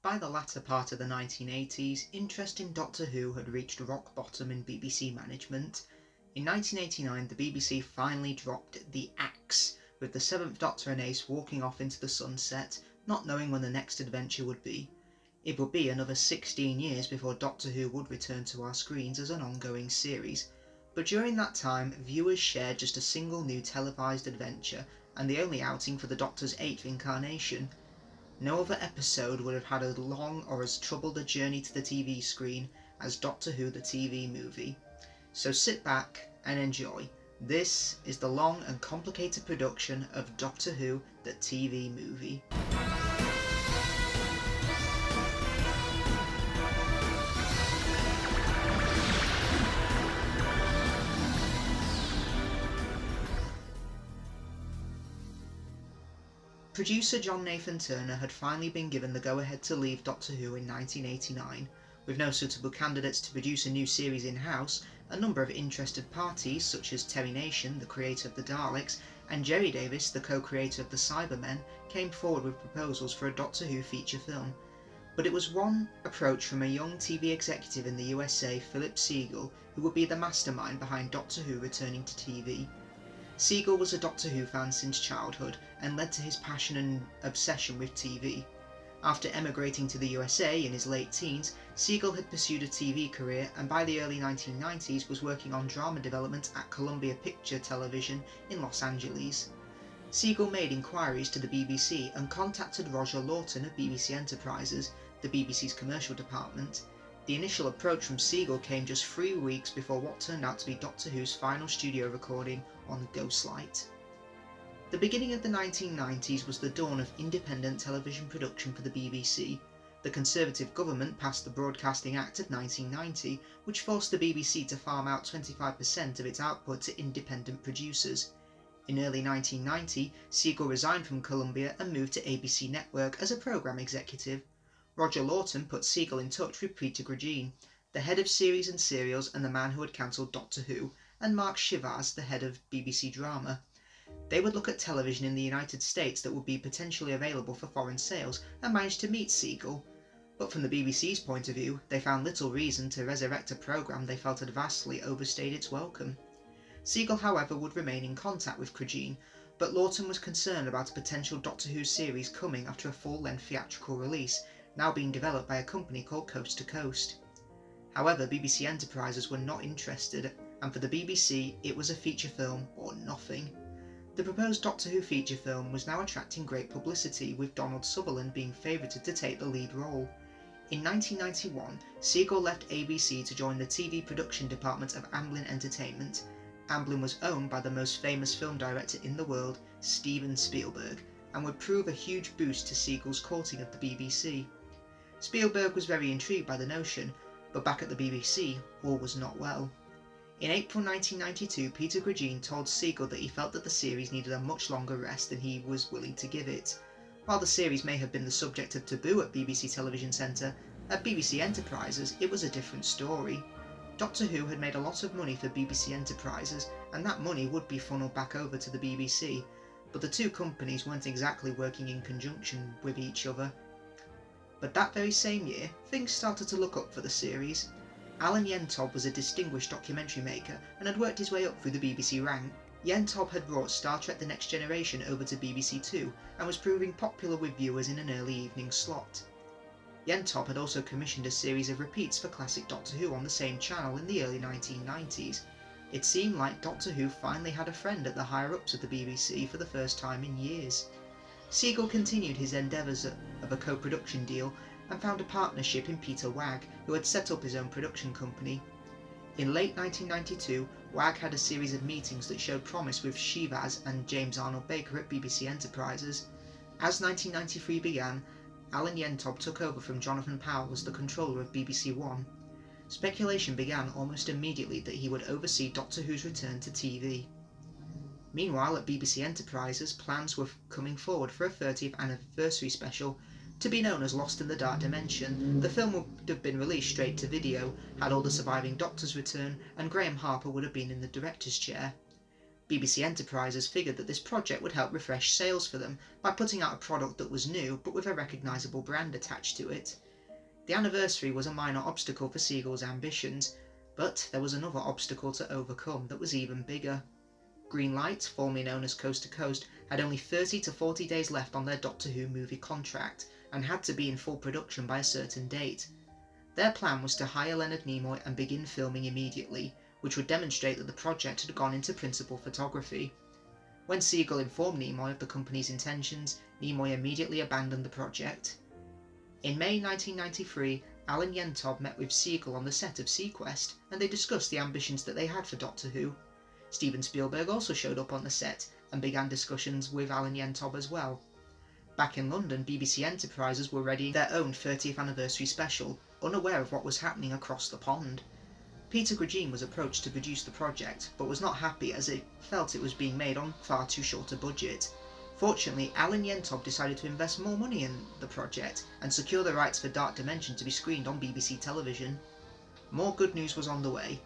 By the latter part of the 1980s, interest in Doctor Who had reached rock bottom in BBC management. In 1989, the BBC finally dropped the axe, with the Seventh Doctor and Ace walking off into the sunset, not knowing when the next adventure would be. It would be another 16 years before Doctor Who would return to our screens as an ongoing series, but during that time, viewers shared just a single new televised adventure, and the only outing for the Doctor's 8th incarnation. No other episode would have had as long or as troubled a journey to the TV screen as Doctor Who the TV movie. So sit back and enjoy. This is the long and complicated production of Doctor Who the TV movie. Producer John Nathan Turner had finally been given the go-ahead to leave Doctor Who in 1989. With no suitable candidates to produce a new series in-house, a number of interested parties such as Terry Nation, the creator of the Daleks, and Jerry Davis, the co-creator of the Cybermen, came forward with proposals for a Doctor Who feature film. But it was one approach from a young TV executive in the USA, Philip Siegel, who would be the mastermind behind Doctor Who returning to TV. Siegel was a Doctor Who fan since childhood, and led to his passion and obsession with TV. After emigrating to the USA in his late teens, Siegel had pursued a TV career, and by the early 1990s was working on drama development at Columbia Picture Television in Los Angeles. Siegel made inquiries to the BBC and contacted Roger Lawton of BBC Enterprises, the BBC's commercial department. The initial approach from Siegel came just 3 weeks before what turned out to be Doctor Who's final studio recording on Ghostlight. The beginning of the 1990s was the dawn of independent television production for the BBC. The Conservative government passed the Broadcasting Act of 1990, which forced the BBC to farm out 25% of its output to independent producers. In early 1990, Siegel resigned from Columbia and moved to ABC Network as a programme executive. Roger Lawton put Siegel in touch with Peter Green, the head of series and serials and the man who had cancelled Doctor Who, and Mark Shivaz, the head of BBC Drama. They would look at television in the United States that would be potentially available for foreign sales, and managed to meet Siegel. But from the BBC's point of view, they found little reason to resurrect a programme they felt had vastly overstayed its welcome. Siegel, however, would remain in contact with Green, but Lawton was concerned about a potential Doctor Who series coming after a full-length theatrical release, now being developed by a company called Coast to Coast. However, BBC Enterprises were not interested, and for the BBC it was a feature film or nothing. The proposed Doctor Who feature film was now attracting great publicity, with Donald Sutherland being favoured to take the lead role. In 1991, Siegel left ABC to join the TV production department of Amblin Entertainment. Amblin was owned by the most famous film director in the world, Steven Spielberg, and would prove a huge boost to Siegel's courting of the BBC. Spielberg was very intrigued by the notion, but back at the BBC, all was not well. In April 1992, Peter Green told Siegel that he felt that the series needed a much longer rest than he was willing to give it. While the series may have been the subject of taboo at BBC Television Centre, at BBC Enterprises it was a different story. Doctor Who had made a lot of money for BBC Enterprises, and that money would be funneled back over to the BBC, but the two companies weren't exactly working in conjunction with each other. But that very same year, things started to look up for the series. Alan Yentob was a distinguished documentary maker and had worked his way up through the BBC rank. Yentob had brought Star Trek The Next Generation over to BBC Two and was proving popular with viewers in an early evening slot. Yentob had also commissioned a series of repeats for classic Doctor Who on the same channel in the early 1990s. It seemed like Doctor Who finally had a friend at the higher-ups of the BBC for the first time in years. Siegel continued his endeavours of a co-production deal and found a partnership in Peter Wagg, who had set up his own production company. In late 1992, Wagg had a series of meetings that showed promise with Shivaz and James Arnold Baker at BBC Enterprises. As 1993 began, Alan Yentob took over from Jonathan Powell as the controller of BBC One. Speculation began almost immediately that he would oversee Doctor Who's return to TV. Meanwhile, at BBC Enterprises, plans were coming forward for a 30th anniversary special, to be known as Lost in the Dark Dimension. The film would have been released straight to video, had all the surviving Doctors return, and Graham Harper would have been in the director's chair. BBC Enterprises figured that this project would help refresh sales for them by putting out a product that was new but with a recognisable brand attached to it. The anniversary was a minor obstacle for Siegel's ambitions, but there was another obstacle to overcome that was even bigger. Greenlight, formerly known as Coast to Coast, had only 30 to 40 days left on their Doctor Who movie contract and had to be in full production by a certain date. Their plan was to hire Leonard Nimoy and begin filming immediately, which would demonstrate that the project had gone into principal photography. When Siegel informed Nimoy of the company's intentions, Nimoy immediately abandoned the project. In May 1993, Alan Yentob met with Siegel on the set of SeaQuest, and they discussed the ambitions that they had for Doctor Who. Steven Spielberg also showed up on the set and began discussions with Alan Yentob as well. Back in London, BBC Enterprises were readying their own 30th anniversary special, unaware of what was happening across the pond. Peter Green was approached to produce the project, but was not happy as it felt it was being made on far too short a budget. Fortunately, Alan Yentob decided to invest more money in the project and secure the rights for Dark Dimension to be screened on BBC television. More good news was on the way.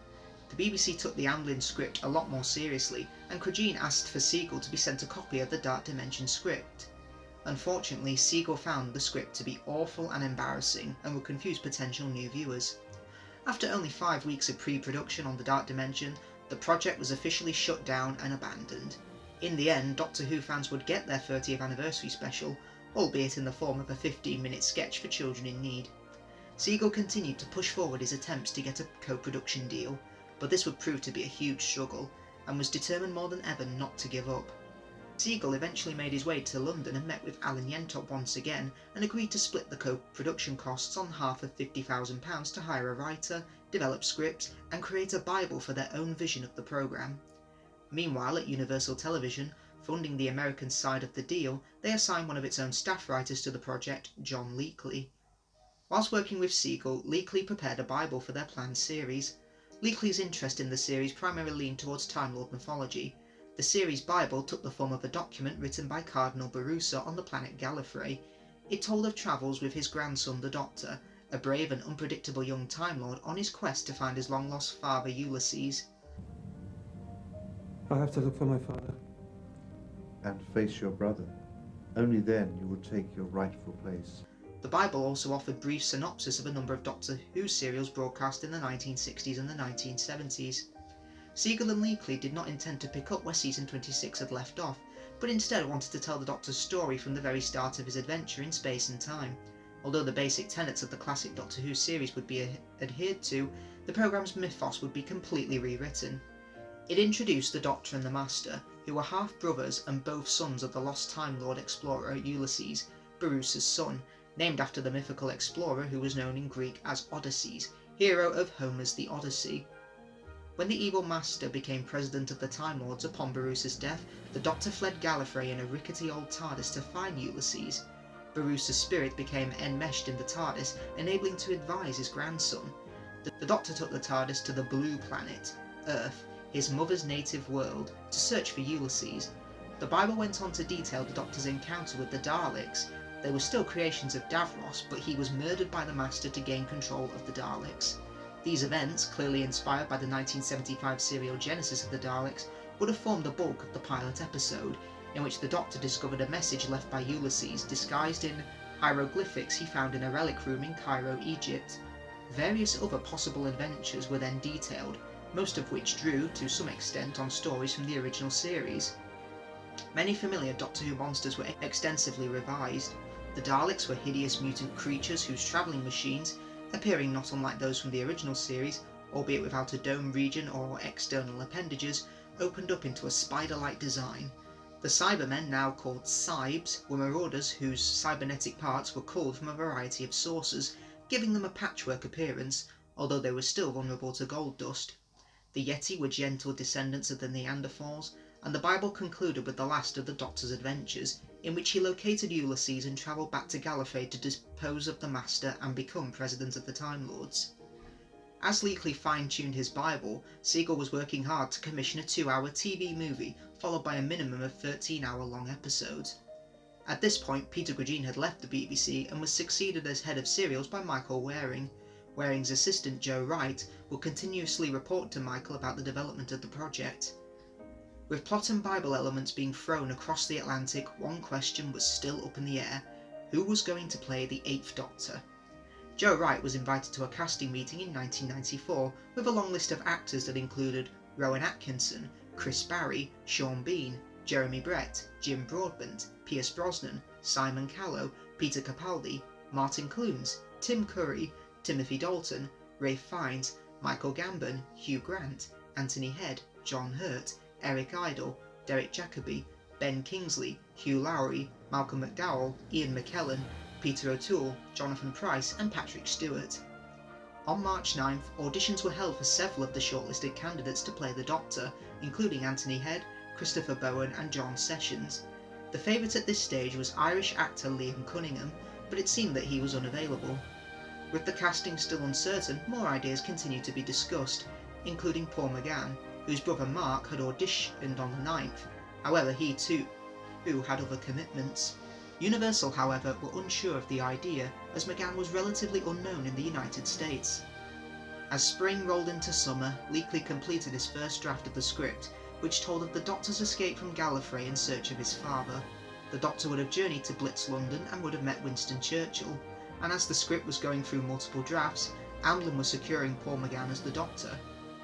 The BBC took the Amblin script a lot more seriously, and Cragin asked for Siegel to be sent a copy of the Dark Dimension script. Unfortunately, Siegel found the script to be awful and embarrassing and would confuse potential new viewers. After only 5 weeks of pre-production on the Dark Dimension, the project was officially shut down and abandoned. In the end, Doctor Who fans would get their 30th anniversary special, albeit in the form of a 15-minute sketch for children in need. Siegel continued to push forward his attempts to get a co-production deal, but this would prove to be a huge struggle, and was determined more than ever not to give up. Siegel eventually made his way to London and met with Alan Yentob once again, and agreed to split the co-production costs on half of £50,000 to hire a writer, develop scripts, and create a Bible for their own vision of the programme. Meanwhile, at Universal Television, funding the American side of the deal, they assigned one of its own staff writers to the project, John Leakley. Whilst working with Siegel, Leakley prepared a Bible for their planned series. Leakley's interest in the series primarily leaned towards Time Lord mythology. The series Bible took the form of a document written by Cardinal Barusa on the planet Gallifrey. It told of travels with his grandson, the Doctor, a brave and unpredictable young Time Lord on his quest to find his long-lost father, Ulysses. I have to look for my father. And face your brother. Only then you will take your rightful place. The Bible also offered brief synopsis of a number of Doctor Who serials broadcast in the 1960s and the 1970s. Siegel and Leakley did not intend to pick up where season 26 had left off, but instead wanted to tell the Doctor's story from the very start of his adventure in space and time. Although the basic tenets of the classic Doctor Who series would be adhered to, the programme's mythos would be completely rewritten. It introduced the Doctor and the Master, who were half-brothers and both sons of the lost Time Lord explorer Ulysses, Barusa's son, named after the mythical explorer who was known in Greek as Odysseus, hero of Homer's The Odyssey. When the evil Master became president of the Time Lords upon Barusa's death, the Doctor fled Gallifrey in a rickety old TARDIS to find Ulysses. Barusa's spirit became enmeshed in the TARDIS, enabling him to advise his grandson. The Doctor took the TARDIS to the Blue Planet, Earth, his mother's native world, to search for Ulysses. The Bible went on to detail the Doctor's encounter with the Daleks. They were still creations of Davros, but he was murdered by the Master to gain control of the Daleks. These events, clearly inspired by the 1975 serial Genesis of the Daleks, would have formed the bulk of the pilot episode, in which the Doctor discovered a message left by Ulysses disguised in hieroglyphics he found in a relic room in Cairo, Egypt. Various other possible adventures were then detailed, most of which drew, to some extent, on stories from the original series. Many familiar Doctor Who monsters were extensively revised. The Daleks were hideous mutant creatures whose travelling machines, appearing not unlike those from the original series, albeit without a dome region or external appendages, opened up into a spider-like design. The Cybermen, now called Cybes, were marauders whose cybernetic parts were culled from a variety of sources, giving them a patchwork appearance, although they were still vulnerable to gold dust. The Yeti were gentle descendants of the Neanderthals, and the Bible concluded with the last of the Doctor's adventures, in which he located Ulysses and travelled back to Gallifrey to dispose of the Master and become President of the Time Lords. As Leakley fine-tuned his Bible, Siegel was working hard to commission a 2-hour TV movie, followed by a minimum of 13-hour-long episodes. At this point, Peter Green had left the BBC and was succeeded as head of serials by Michael Waring. Waring's assistant Joe Wright would continuously report to Michael about the development of the project. With plot and Bible elements being thrown across the Atlantic, one question was still up in the air: who was going to play the Eighth Doctor? Joe Wright was invited to a casting meeting in 1994 with a long list of actors that included Rowan Atkinson, Chris Barry, Sean Bean, Jeremy Brett, Jim Broadbent, Pierce Brosnan, Simon Callow, Peter Capaldi, Martin Clunes, Tim Curry, Timothy Dalton, Ralph Fiennes, Michael Gambon, Hugh Grant, Anthony Head, John Hurt, Eric Idle, Derek Jacobi, Ben Kingsley, Hugh Lowry, Malcolm McDowell, Ian McKellen, Peter O'Toole, Jonathan Pryce and Patrick Stewart. On March 9th, auditions were held for several of the shortlisted candidates to play the Doctor, including Anthony Head, Christopher Bowen and John Sessions. The favourite at this stage was Irish actor Liam Cunningham, but it seemed that he was unavailable. With the casting still uncertain, more ideas continued to be discussed, including Paul McGann, whose brother Mark had auditioned on the 9th. However, he too had other commitments. Universal, however, were unsure of the idea, as McGann was relatively unknown in the United States. As spring rolled into summer, Leakley completed his first draft of the script, which told of the Doctor's escape from Gallifrey in search of his father. The Doctor would have journeyed to Blitz, London, and would have met Winston Churchill, and as the script was going through multiple drafts, Amblin was securing Paul McGann as the Doctor.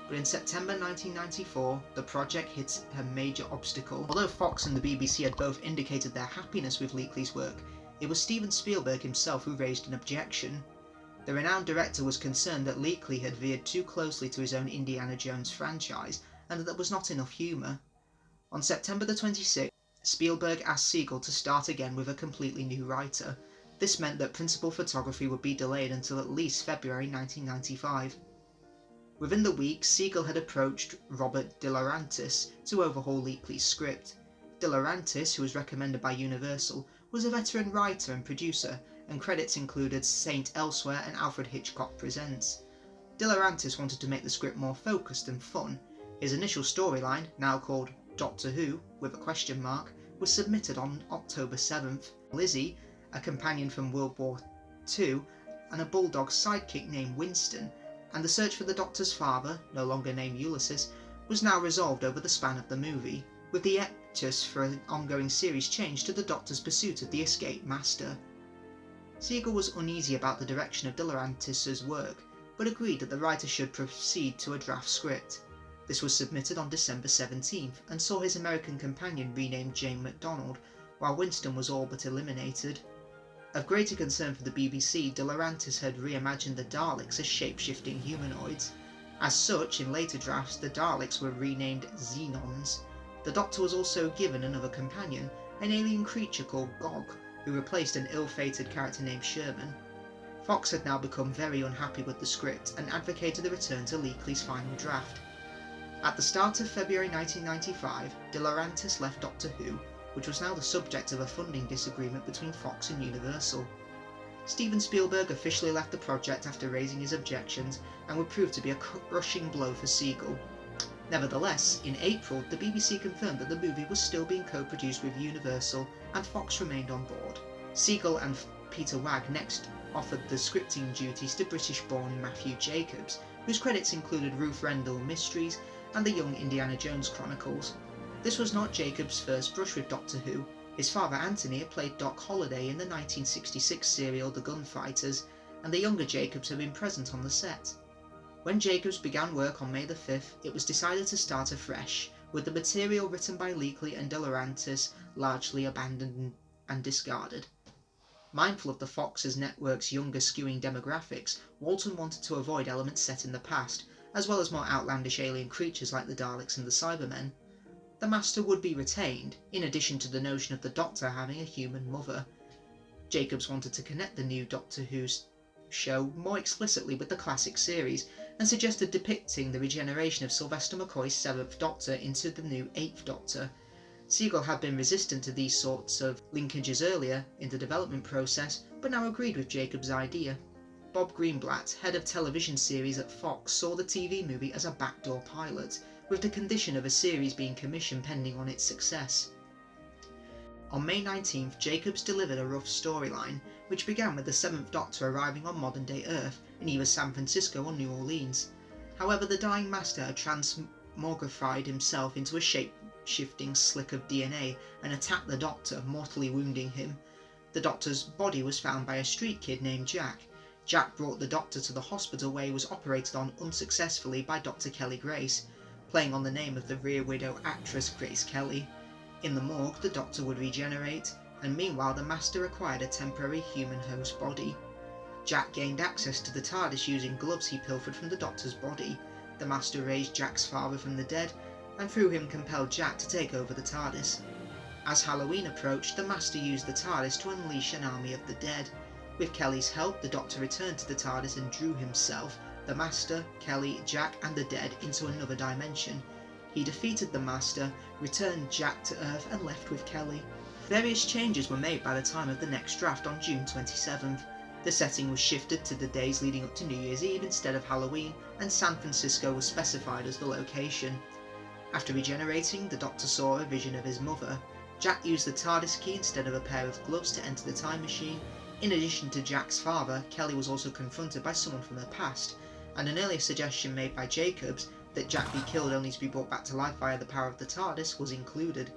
But in September 1994, the project hit a major obstacle. Although Fox and the BBC had both indicated their happiness with Leakley's work, it was Steven Spielberg himself who raised an objection. The renowned director was concerned that Leakley had veered too closely to his own Indiana Jones franchise, and that there was not enough humour. On September the 26th, Spielberg asked Siegel to start again with a completely new writer. This meant that principal photography would be delayed until at least February 1995. Within the week, Siegel had approached Robert De Laurentiis to overhaul Leakley's script. De Laurentiis, who was recommended by Universal, was a veteran writer and producer, and credits included Saint Elsewhere and Alfred Hitchcock Presents. De Laurentiis wanted to make the script more focused and fun. His initial storyline, now called Doctor Who, with a question mark, was submitted on October 7th. Lizzie, a companion from World War II, and a bulldog sidekick named Winston, and the search for the Doctor's father, no longer named Ulysses, was now resolved over the span of the movie, with the impetus for an ongoing series changed to the Doctor's pursuit of the escaped Master. Siegel was uneasy about the direction of De Laurentiis' work, but agreed that the writer should proceed to a draft script. This was submitted on December 17th, and saw his American companion renamed Jane MacDonald, while Winston was all but eliminated. Of greater concern for the BBC, De Laurentiis had reimagined the Daleks as shape-shifting humanoids. As such, in later drafts, the Daleks were renamed Xenons. The Doctor was also given another companion, an alien creature called Gog, who replaced an ill-fated character named Sherman. Fox had now become very unhappy with the script and advocated the return to Leakley's final draft. At the start of February 1995, De Laurentiis left Doctor Who, which was now the subject of a funding disagreement between Fox and Universal. Steven Spielberg officially left the project after raising his objections, and would prove to be a crushing blow for Siegel. Nevertheless, in April, the BBC confirmed that the movie was still being co-produced with Universal, and Fox remained on board. Siegel and Peter Wagg next offered the scripting duties to British-born Matthew Jacobs, whose credits included Ruth Rendell Mysteries and the Young Indiana Jones Chronicles. This was not Jacobs' first brush with Doctor Who. His father Anthony had played Doc Holliday in the 1966 serial The Gunfighters, and the younger Jacobs had been present on the set. When Jacobs began work on May the 5th, it was decided to start afresh, with the material written by Leakley and De Laurentiis largely abandoned and discarded. Mindful of the Fox's network's younger skewing demographics, Walton wanted to avoid elements set in the past, as well as more outlandish alien creatures like the Daleks and the Cybermen. The Master would be retained, in addition to the notion of the Doctor having a human mother. Jacobs wanted to connect the new Doctor Who show more explicitly with the classic series, and suggested depicting the regeneration of Sylvester McCoy's 7th Doctor into the new 8th Doctor. Siegel had been resistant to these sorts of linkages earlier in the development process, but now agreed with Jacobs' idea. Bob Greenblatt, head of television series at Fox, saw the TV movie as a backdoor pilot, with the condition of a series being commissioned pending on its success. On May 19th, Jacobs delivered a rough storyline, which began with the 7th Doctor arriving on modern-day Earth, in either San Francisco or New Orleans. However, the dying Master had transmogrified himself into a shape shape-shifting slick of DNA and attacked the Doctor, mortally wounding him. The Doctor's body was found by a street kid named Jack. Jack brought the Doctor to the hospital where he was operated on unsuccessfully by Dr. Kelly Grace, playing on the name of the Rear Widow actress Grace Kelly. In the morgue, the Doctor would regenerate, and meanwhile the Master acquired a temporary human host body. Jack gained access to the TARDIS using gloves he pilfered from the Doctor's body. The Master raised Jack's father from the dead, and through him compelled Jack to take over the TARDIS. As Halloween approached, the Master used the TARDIS to unleash an army of the dead. With Kelly's help, the Doctor returned to the TARDIS and drew himself, the Master, Kelly, Jack and the dead into another dimension. He defeated the Master, returned Jack to Earth and left with Kelly. Various changes were made by the time of the next draft on June 27th. The setting was shifted to the days leading up to New Year's Eve instead of Halloween, and San Francisco was specified as the location. After regenerating, the Doctor saw a vision of his mother. Jack used the TARDIS key instead of a pair of gloves to enter the time machine. In addition to Jack's father, Kelly was also confronted by someone from her past, and an earlier suggestion made by Jacobs that Jack be killed only to be brought back to life via the power of the TARDIS was included.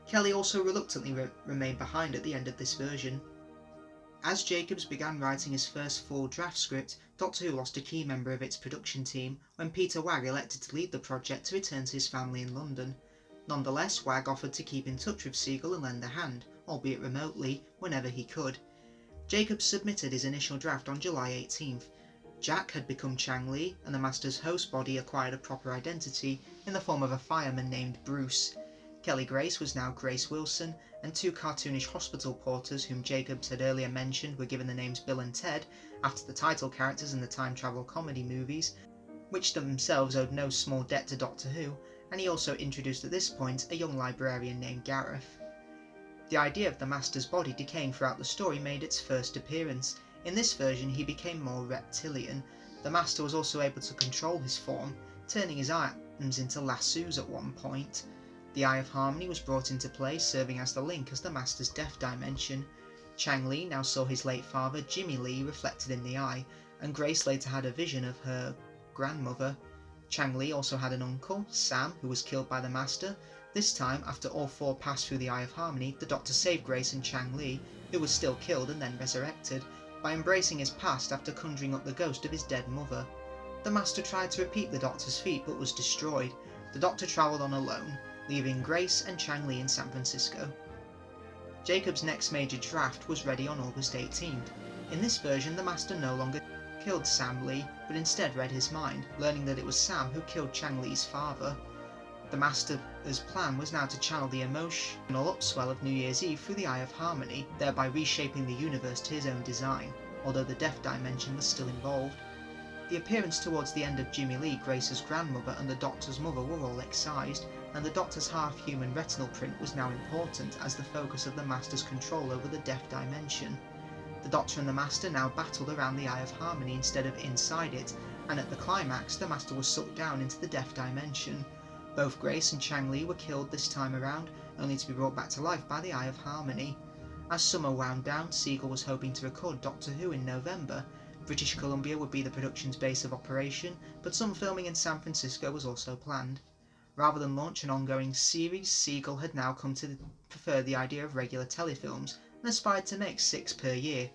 Kelly also reluctantly remained behind at the end of this version. As Jacobs began writing his first full draft script, Doctor Who lost a key member of its production team when Peter Wagg elected to leave the project to return to his family in London. Nonetheless, Wagg offered to keep in touch with Siegel and lend a hand, albeit remotely, whenever he could. Jacobs submitted his initial draft on July 18th. Jack had become Chang Li, and the Master's host body acquired a proper identity in the form of a fireman named Bruce. Kelly Grace was now Grace Wilson, and two cartoonish hospital porters whom Jacobs had earlier mentioned were given the names Bill and Ted, after the title characters in the time travel comedy movies, which themselves owed no small debt to Doctor Who, and he also introduced at this point a young librarian named Gareth. The idea of the Master's body decaying throughout the story made its first appearance. In this version he became more reptilian. The Master was also able to control his form, turning his items into lassos at one point. The Eye of Harmony was brought into play, serving as the link as the Master's death dimension. Chang Li now saw his late father, Jimmy Li, reflected in the eye, and Grace later had a vision of her grandmother. Chang Li also had an uncle, Sam, who was killed by the Master. This time, after all four passed through the Eye of Harmony, the Doctor saved Grace and Chang Li, who was still killed and then resurrected, by embracing his past after conjuring up the ghost of his dead mother. The Master tried to repeat the Doctor's feat but was destroyed. The Doctor travelled on alone, leaving Grace and Chang Li in San Francisco. Jacob's next major draft was ready on August 18th. In this version, the Master no longer killed Sam Li, but instead read his mind, learning that it was Sam who killed Chang Li's father. The Master's plan was now to channel the emotional upswell of New Year's Eve through the Eye of Harmony, thereby reshaping the universe to his own design, although the death dimension was still involved. The appearance towards the end of Jimmy Li, Grace's grandmother, and the Doctor's mother were all excised, and the Doctor's half-human retinal print was now important as the focus of the Master's control over the death dimension. The Doctor and the Master now battled around the Eye of Harmony instead of inside it, and at the climax the Master was sucked down into the death dimension. Both Grace and Chang Li were killed this time around, only to be brought back to life by the Eye of Harmony. As summer wound down, Siegel was hoping to record Doctor Who in November. British Columbia would be the production's base of operation, but some filming in San Francisco was also planned. Rather than launch an ongoing series, Siegel had now come to prefer the idea of regular telefilms, and aspired to make 6 per year.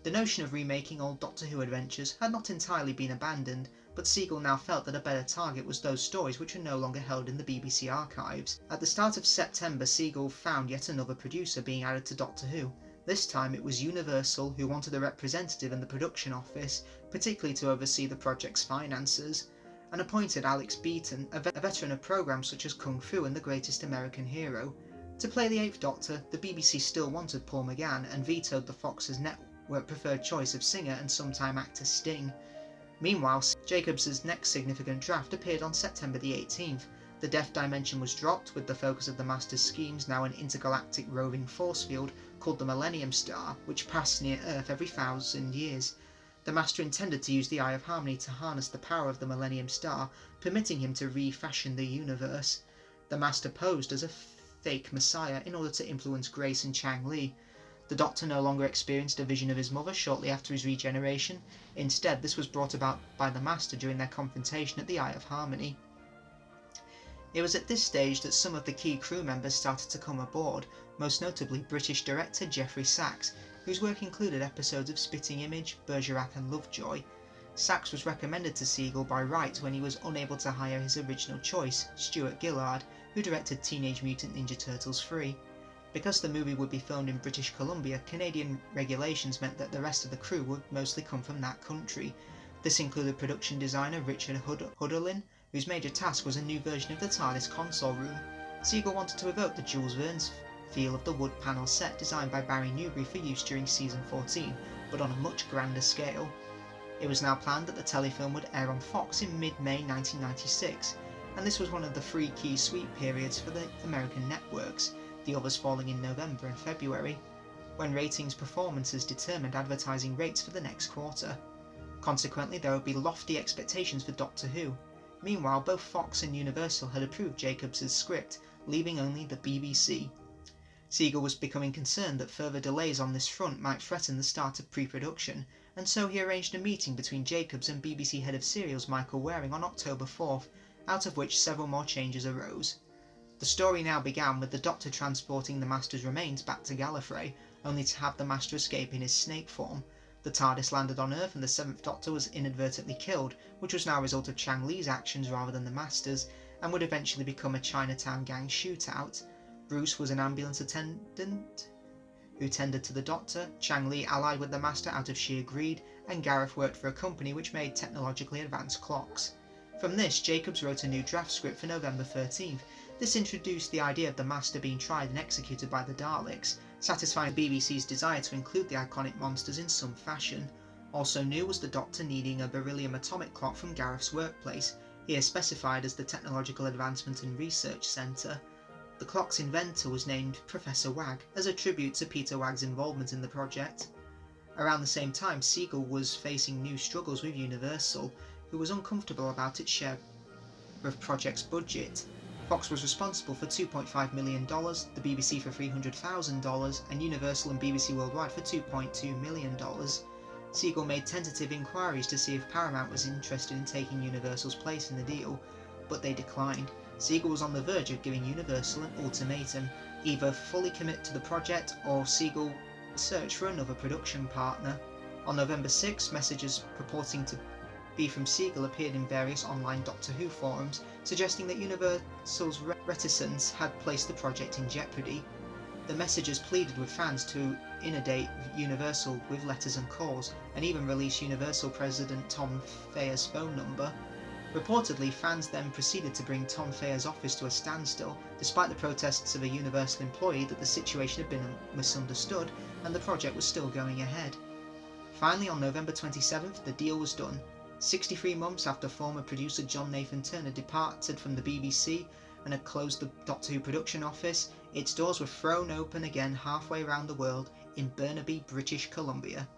The notion of remaking old Doctor Who adventures had not entirely been abandoned, but Siegel now felt that a better target was those stories which were no longer held in the BBC archives. At the start of September, Siegel found yet another producer being added to Doctor Who. This time it was Universal, who wanted a representative in the production office, particularly to oversee the project's finances, and appointed Alex Beaton, a veteran of programmes such as Kung Fu and The Greatest American Hero. To play the Eighth Doctor, the BBC still wanted Paul McGann and vetoed the Fox's network preferred choice of singer and sometime actor Sting. Meanwhile, Jacobs' next significant draft appeared on September the 18th. The Death Dimension was dropped, with the focus of the Master's schemes now an intergalactic roving force field called the Millennium Star, which passed near Earth every 1,000 years. The Master intended to use the Eye of Harmony to harness the power of the Millennium Star, permitting him to refashion the universe. The Master posed as a fake messiah in order to influence Grace and Chang Li. The Doctor no longer experienced a vision of his mother shortly after his regeneration. Instead, this was brought about by the Master during their confrontation at the Eye of Harmony. It was at this stage that some of the key crew members started to come aboard, most notably British director Geoffrey Sachs, whose work included episodes of Spitting Image, Bergerac and Lovejoy. Sachs was recommended to Siegel by Wright when he was unable to hire his original choice, Stuart Gillard, who directed Teenage Mutant Ninja Turtles 3. Because the movie would be filmed in British Columbia, Canadian regulations meant that the rest of the crew would mostly come from that country. This included production designer Richard Hudderlin, whose major task was a new version of the TARDIS console room. Siegel wanted to evoke the Jules Verne's feel of the wood panel set designed by Barry Newbury for use during season 14, but on a much grander scale. It was now planned that the telefilm would air on Fox in mid-May 1996, and this was one of the 3 key sweep periods for the American networks, the others falling in November and February, when ratings performances determined advertising rates for the next quarter. Consequently, there would be lofty expectations for Doctor Who. Meanwhile, both Fox and Universal had approved Jacobs' script, leaving only the BBC. Siegel was becoming concerned that further delays on this front might threaten the start of pre-production, and so he arranged a meeting between Jacobs and BBC head of serials Michael Waring on October 4th, out of which several more changes arose. The story now began with the Doctor transporting the Master's remains back to Gallifrey, only to have the Master escape in his snake form. The TARDIS landed on Earth and the 7th Doctor was inadvertently killed, which was now a result of Chang Li's actions rather than the Master's, and would eventually become a Chinatown gang shootout. Bruce was an ambulance attendant who tended to the Doctor, Chang Li allied with the Master out of sheer greed, and Gareth worked for a company which made technologically advanced clocks. From this, Jacobs wrote a new draft script for November 13th. This introduced the idea of the Master being tried and executed by the Daleks, satisfying BBC's desire to include the iconic monsters in some fashion. Also new was the Doctor needing a beryllium atomic clock from Gareth's workplace, here specified as the Technological Advancement and Research Centre. The clock's inventor was named Professor Wag, as a tribute to Peter Wag's involvement in the project. Around the same time, Siegel was facing new struggles with Universal, who was uncomfortable about its share of project's budget. Fox was responsible for $2.5 million, the BBC for $300,000, and Universal and BBC Worldwide for $2.2 million. Siegel made tentative inquiries to see if Paramount was interested in taking Universal's place in the deal, but they declined. Siegel was on the verge of giving Universal an ultimatum: either fully commit to the project or Siegel search for another production partner. On November 6, messages purporting to be from Siegel appeared in various online Doctor Who forums, suggesting that Universal's reticence had placed the project in jeopardy. The messages pleaded with fans to inundate Universal with letters and calls, and even release Universal President Tom Thayer's phone number. Reportedly, fans then proceeded to bring Tom Thayer's office to a standstill, despite the protests of a Universal employee that the situation had been misunderstood and the project was still going ahead. Finally, on November 27th, the deal was done. 63 months after former producer John Nathan Turner departed from the BBC and had closed the Doctor Who production office, its doors were thrown open again halfway around the world in Burnaby, British Columbia.